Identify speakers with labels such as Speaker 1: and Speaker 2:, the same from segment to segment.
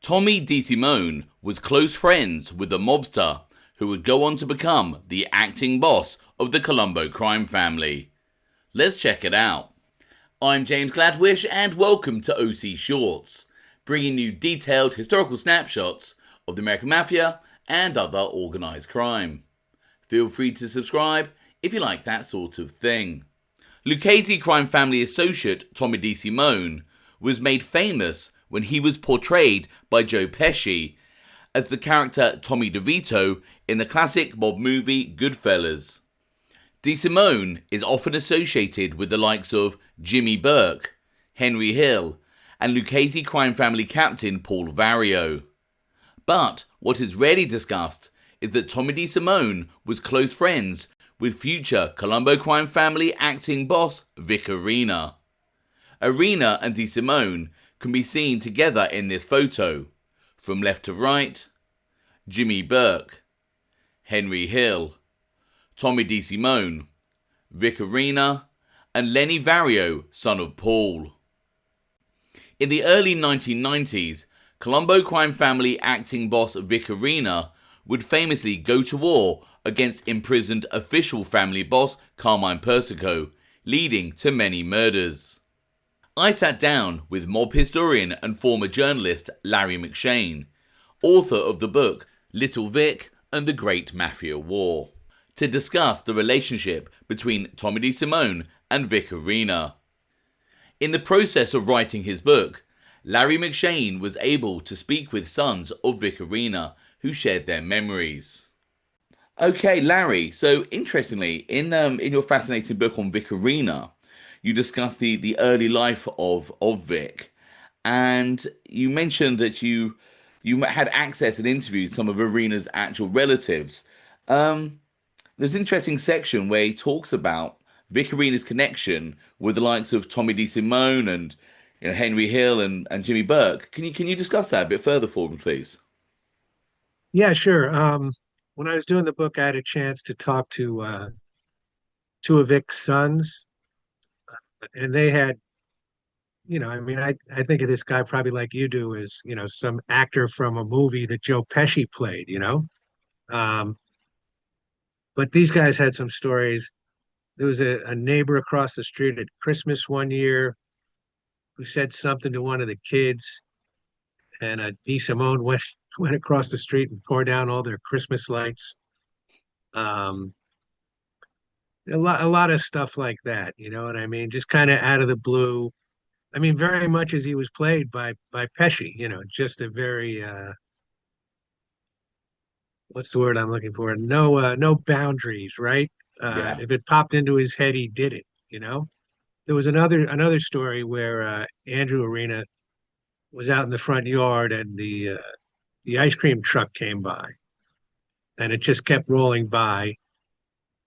Speaker 1: Tommy DeSimone was close friends with the mobster who would go on to become the acting boss of the Colombo crime family. Let's check it out. I'm James Gladwish and welcome to OC Shorts, bringing you detailed historical snapshots of the American Mafia and other organised crime. Feel free to subscribe if you like that sort of thing. Lucchese Crime Family associate Tommy DeSimone was made famous when he was portrayed by Joe Pesci as the character Tommy DeVito in the classic mob movie Goodfellas. DeSimone is often associated with the likes of Jimmy Burke, Henry Hill, and Lucchese Crime Family captain Paulie Vario. But what is rarely discussed is that Tommy DeSimone was close friends with future Colombo crime family acting boss Vic Orena. Orena and DeSimone can be seen together in this photo. From left to right, Jimmy Burke, Henry Hill, Tommy DeSimone, Vic Orena, and Lenny Vario, son of Paul. In the early 1990s, Colombo crime family acting boss Vic Orena would famously go to war against imprisoned official family boss Carmine Persico, leading to many murders. I sat down with mob historian and former journalist Larry McShane, author of the book Little Vic and the Great Mafia War, to discuss the relationship between Tommy DeSimone and Vic Orena. In the process of writing his book, Larry McShane was able to speak with sons of Vic Orena who shared their memories. Okay, Larry, so interestingly, in your fascinating book on Vic Orena, you discuss the early life of Vic, and you mentioned that you had access and interviewed some of Arena's actual relatives. There's an interesting section where he talks about Vic Orena's connection with the likes of Tommy DeSimone and Henry Hill and Jimmy Burke. Can you discuss that a bit further for me, please?
Speaker 2: Yeah, sure. When I was doing the book, I had a chance to talk to two of Vic's sons, and they had, I think of this guy probably like you do as, some actor from a movie that Joe Pesci played. Um, but these guys had some stories. There was a neighbor across the street at Christmas one year who said something to one of the kids, and D. Simone went across the street and tore down all their Christmas lights. Um, a lot of stuff like that, you know what I mean? Just kind of out of the blue. I mean, very much as he was played by Pesci, just a very what's the word I'm looking for? No boundaries, right?
Speaker 1: Yeah.
Speaker 2: If it popped into his head, he did it. There was another story where Andrew Orena was out in the front yard and the ice cream truck came by and it just kept rolling by.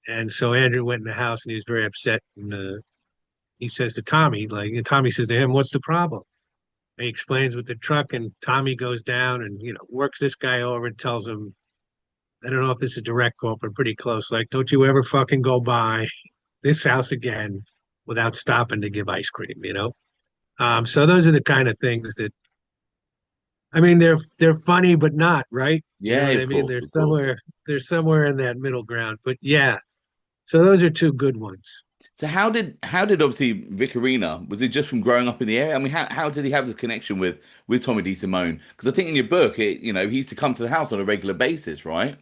Speaker 2: And so Andrew went in the house and he was very upset. And he says to Tommy, like, and Tommy says to him, "What's the problem?" And he explains with the truck, and Tommy goes down and works this guy over and tells him, I don't know if this is direct quote, but pretty close. Like, don't you ever fucking go by this house again without stopping to give ice cream. So those are the kind of things that I mean, they're funny but not, right? You know
Speaker 1: Yeah,
Speaker 2: what
Speaker 1: of
Speaker 2: I mean?
Speaker 1: course, of course.
Speaker 2: They're somewhere in that middle ground. But yeah, so those are two good ones.
Speaker 1: So how did obviously Vic Orena, was it just from growing up in the area? I mean, how did he have this connection with Tommy DeSimone? Because I think in your book, he used to come to the house on a regular basis, right?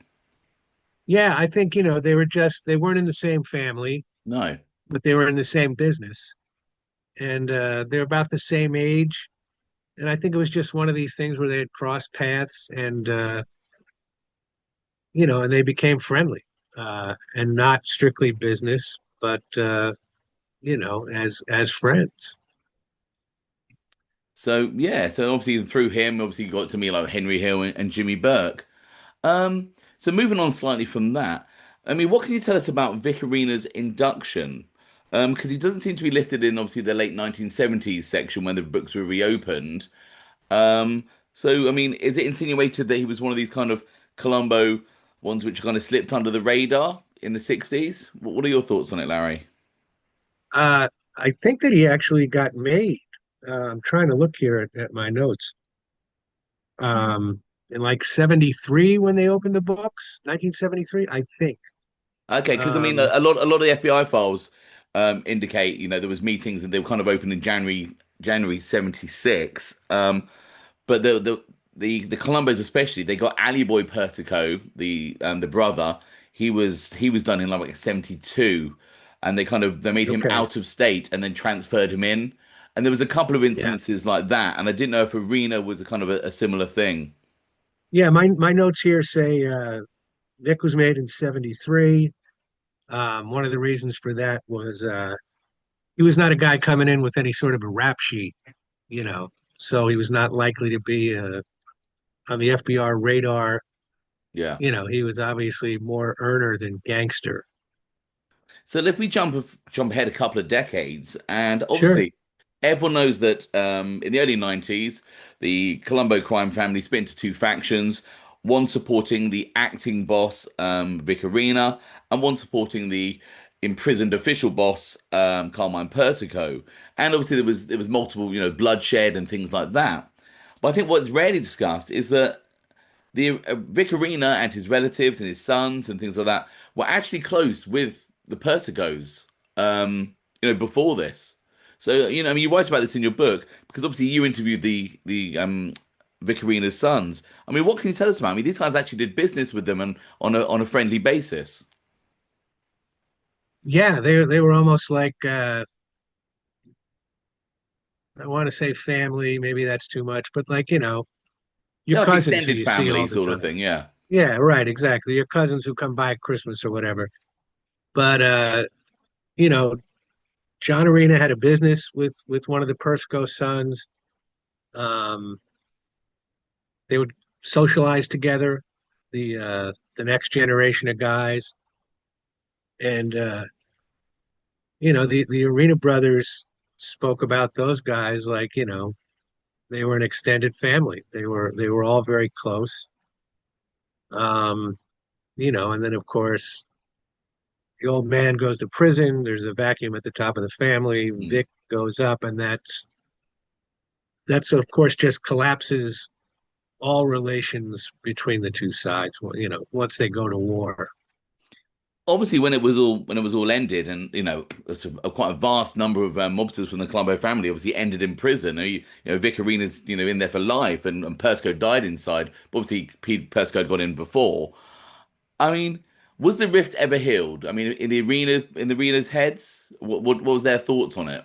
Speaker 2: Yeah, I think, they weren't in the same family,
Speaker 1: No.
Speaker 2: but they were in the same business. And they're about the same age. And I think it was just one of these things where they had crossed paths and they became friendly. And not strictly business, but as friends.
Speaker 1: So yeah, so obviously through him, obviously you got to meet like Henry Hill and Jimmy Burke. So moving on slightly from that, I mean, what can you tell us about Vic Orena's induction? Because he doesn't seem to be listed in obviously the late 1970s section when the books were reopened. So I mean, is it insinuated that he was one of these kind of Columbo ones which kind of slipped under the radar in the 60s? What are your thoughts on it, Larry?
Speaker 2: I think that he actually got made. I'm trying to look here at my notes. in like 73 when they opened the books, 1973, I think.
Speaker 1: Okay, because I mean,
Speaker 2: Um,
Speaker 1: a lot of the FBI files indicate, there was meetings and they were kind of opened in January 76. But the Colombos especially, they got Ali Boy Persico, the brother. He was done in like 72, and they made him
Speaker 2: okay.
Speaker 1: out of state and then transferred him in. And there was a couple of
Speaker 2: Yeah.
Speaker 1: instances like that, and I didn't know if Arena was a kind of a similar thing.
Speaker 2: Yeah, my notes here say Vic was made in 73. One of the reasons for that was he was not a guy coming in with any sort of a rap sheet, you know, so he was not likely to be on the FBR radar.
Speaker 1: Yeah.
Speaker 2: He was obviously more earner than gangster.
Speaker 1: So if we jump ahead a couple of decades, and
Speaker 2: Sure.
Speaker 1: obviously everyone knows that in the early 90s, the Colombo crime family split into two factions, one supporting the acting boss, Vic Orena, and one supporting the imprisoned official boss, Carmine Persico. And obviously there was multiple, bloodshed and things like that. But I think what's rarely discussed is that the Vic Orena and his relatives and his sons and things like that were actually close with the Persicos, before this. So, I mean, you write about this in your book because obviously you interviewed the Vic Orena's sons. I mean, what can you tell us about? I mean, these guys actually did business with them and on a friendly basis.
Speaker 2: Yeah, they were almost like I want to say family, maybe that's too much, but like, your
Speaker 1: Yeah, like
Speaker 2: cousins who
Speaker 1: extended
Speaker 2: you see
Speaker 1: family
Speaker 2: all the
Speaker 1: sort of
Speaker 2: time.
Speaker 1: thing. Yeah,
Speaker 2: Yeah, right, exactly. Your cousins who come by at Christmas or whatever. But you know, John Arena had a business with one of the Persico sons. Um, they would socialize together, the next generation of guys. And the Arena brothers spoke about those guys like, they were an extended family. They were all very close. Um, and then of course the old man goes to prison. There's a vacuum at the top of the family.
Speaker 1: mm.
Speaker 2: Vic goes up, and that's of course just collapses all relations between the two sides. Well, once they go to war.
Speaker 1: Obviously when it was all ended, and it's quite a vast number of mobsters from the Colombo family obviously ended in prison. Vic Arena's in there for life, and Persco died inside. But obviously, Pete Persco had got in before. I mean, was the rift ever healed? I mean, in the arena's heads, what was their thoughts on it?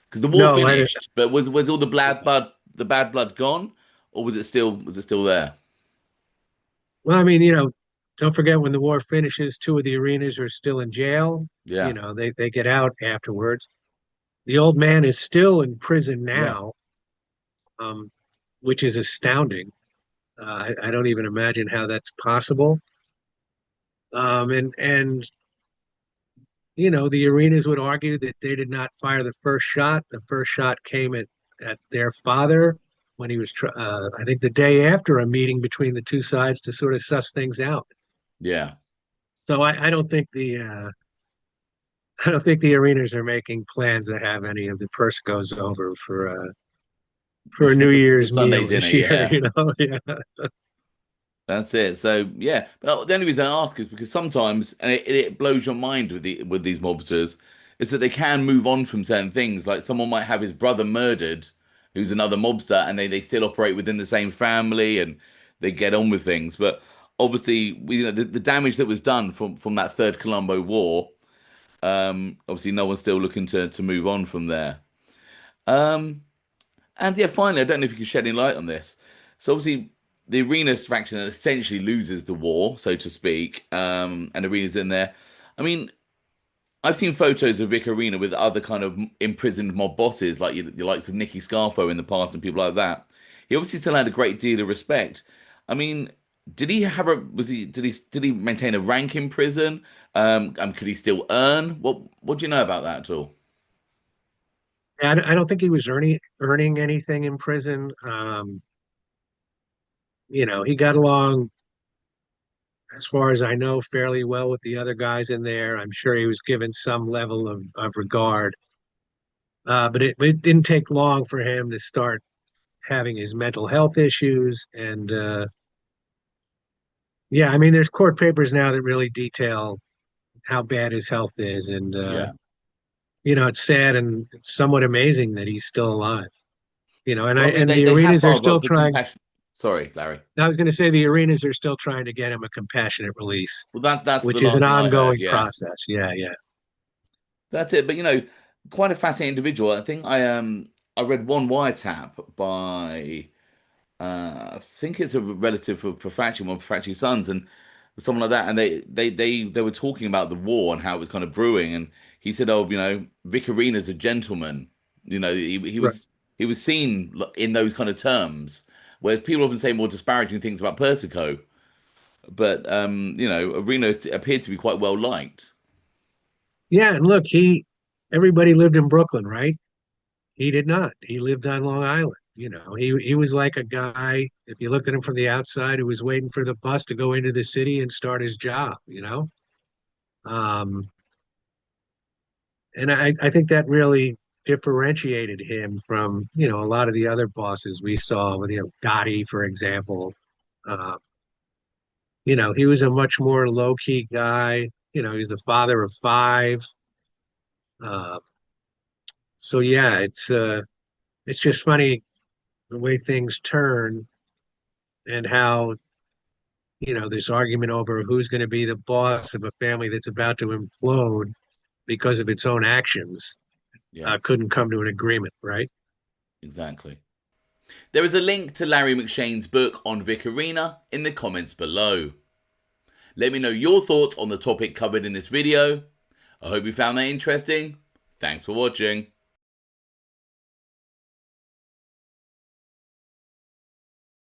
Speaker 1: Because the war
Speaker 2: No, I don't.
Speaker 1: finished, but was all the bad blood gone, or was it still there?
Speaker 2: Well, I mean, don't forget when the war finishes, two of the Arenas are still in jail.
Speaker 1: Yeah,
Speaker 2: They get out afterwards. The old man is still in prison
Speaker 1: yeah.
Speaker 2: now, um, which is astounding. I don't even imagine how that's possible. And the Arenas would argue that they did not fire the first shot. The first shot came at their father when he was, I think, the day after a meeting between the two sides to sort of suss things out.
Speaker 1: Yeah.
Speaker 2: So I don't think I don't think the Arenas are making plans to have any of the Persicos over for a New
Speaker 1: For
Speaker 2: Year's
Speaker 1: Sunday
Speaker 2: meal
Speaker 1: dinner,
Speaker 2: this year.
Speaker 1: yeah.
Speaker 2: Yeah.
Speaker 1: That's it. So yeah, but the only reason I ask is because sometimes, and it blows your mind with these mobsters, is that they can move on from certain things. Like someone might have his brother murdered, who's another mobster, and they still operate within the same family and they get on with things. But obviously, the damage that was done from that third Colombo War, obviously no one's still looking to move on from there. Um, and yeah, finally, I don't know if you can shed any light on this. So obviously, the Arenas faction essentially loses the war, so to speak, and Arena's in there. I mean, I've seen photos of Vic Orena with other kind of imprisoned mob bosses, like your likes of Nicky Scarfo in the past and people like that. He obviously still had a great deal of respect. I mean, did he have a was he did he maintain a rank in prison? Could he still earn? What do you know about that at all?
Speaker 2: I don't think he was earning anything in prison. He got along, as far as I know, fairly well with the other guys in there. I'm sure he was given some level of regard. But it didn't take long for him to start having his mental health issues. And yeah, I mean, there's court papers now that really detail how bad his health is. And,
Speaker 1: Yeah.
Speaker 2: it's sad and somewhat amazing that he's still alive.
Speaker 1: Well, I mean,
Speaker 2: And the
Speaker 1: they have
Speaker 2: arenas are
Speaker 1: filed
Speaker 2: still
Speaker 1: for
Speaker 2: trying.
Speaker 1: compassion. Sorry, Larry.
Speaker 2: I was going to say the arenas are still trying to get him a compassionate release,
Speaker 1: Well, that's the
Speaker 2: which is an
Speaker 1: last thing I heard.
Speaker 2: ongoing
Speaker 1: Yeah,
Speaker 2: process. Yeah, yeah.
Speaker 1: that's it. But quite a fascinating individual. I think I read one wiretap by I think it's a relative of Profaci, one of Profaci's sons, and someone like that. And they were talking about the war and how it was kind of brewing. And he said, "Oh, Vic Orena's a gentleman.
Speaker 2: Right.
Speaker 1: He was seen in those kind of terms, whereas people often say more disparaging things about Persico. But Orena appeared to be quite well liked.
Speaker 2: Yeah, and look, everybody lived in Brooklyn, right? He did not. He lived on Long Island. He was like a guy, if you looked at him from the outside, who was waiting for the bus to go into the city and start his job. Um, and I think that really differentiated him from, a lot of the other bosses we saw with, Gotti, for example. Uh, he was a much more low-key guy. He's the father of five. Uh, so yeah, it's just funny the way things turn and how, this argument over who's going to be the boss of a family that's about to implode because of its own actions
Speaker 1: Yeah,
Speaker 2: couldn't come to an agreement, right?
Speaker 1: exactly. There is a link to Larry McShane's book on Vic Orena in the comments below. Let me know your thoughts on the topic covered in this video. I hope you found that interesting. Thanks for watching.